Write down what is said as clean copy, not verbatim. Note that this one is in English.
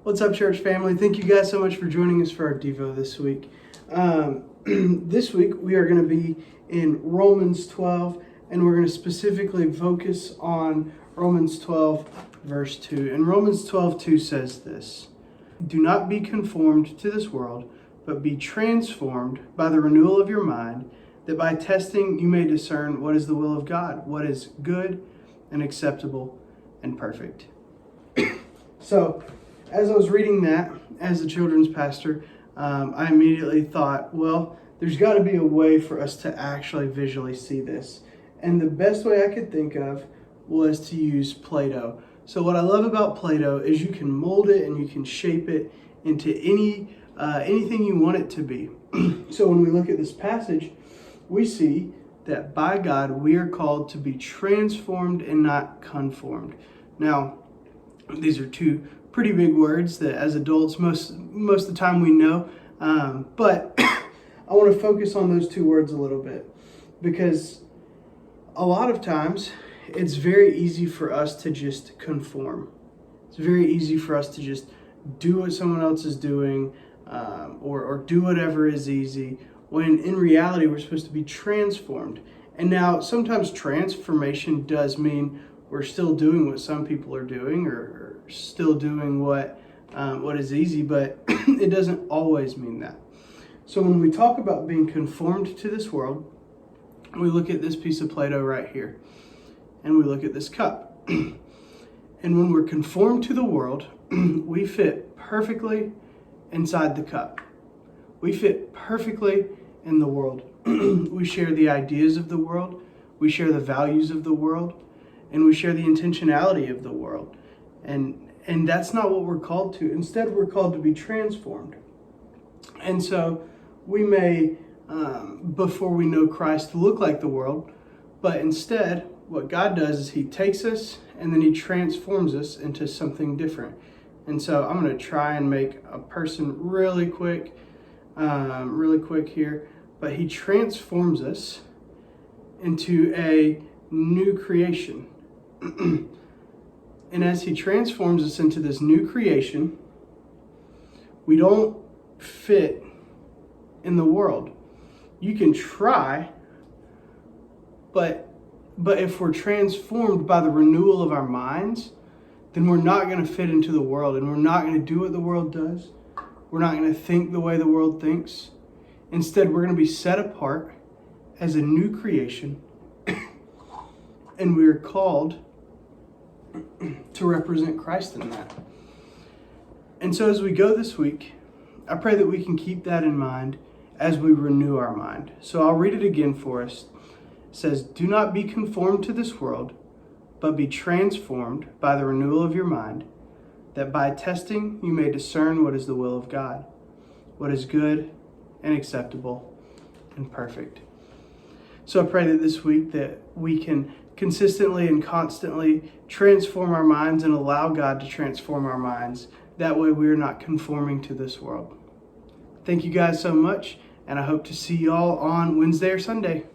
What's up, church family? Thank you guys so much for joining us for our Devo this week. This week we are going to be in Romans 12, and we're going to specifically focus on Romans 12, verse 2. And Romans 12:2 says this: "Do not be conformed to this world, but be transformed by the renewal of your mind, that by testing you may discern what is the will of God, what is good and acceptable and perfect." So, as I was reading that as a children's pastor, I immediately thought, well, there's got to be a way for us to actually visually see this. And the best way I could think of was to use Play-Doh. So what I love about Play-Doh is you can mold it and you can shape it into anything you want it to be. So when we look at this passage, we see that by God we are called to be transformed and not conformed. Now, these are two pretty big words that as adults most of the time we know, but I want to focus on those two words a little bit, because a lot of times it's very easy for us to just conform. It's very easy for us to just do what someone else is doing, or do whatever is easy, when in reality we're supposed to be transformed. And now sometimes transformation does mean we're still doing what some people are doing, or still doing what is easy, but it doesn't always mean that. So when we talk about being conformed to this world, we look at this piece of Play-Doh right here, and we look at this cup. And when we're conformed to the world, we fit perfectly inside the cup. We fit perfectly in the world. We share the ideas of the world, we share the values of the world, and we share the intentionality of the world. And that's not what we're called to. Instead, we're called to be transformed. And so we may, before we know Christ, look like the world, but instead, what God does is He takes us and then He transforms us into something different. And so I'm going to try and make a person really quick here, but He transforms us into a new creation. And as He transforms us into this new creation, we don't fit in the world. You can try, but if we're transformed by the renewal of our minds, then we're not going to fit into the world, and we're not going to do what the world does. We're not going to think the way the world thinks. Instead, we're going to be set apart as a new creation, and we're called to represent Christ in that. And so as we go this week, I pray that we can keep that in mind as we renew our mind. So I'll read it again for us. It says, "Do not be conformed to this world, but be transformed by the renewal of your mind, that by testing you may discern what is the will of God, what is good and acceptable and perfect." So I pray that this week that we can consistently and constantly transform our minds and allow God to transform our minds. That way we are not conforming to this world. Thank you guys so much, and I hope to see y'all on Wednesday or Sunday.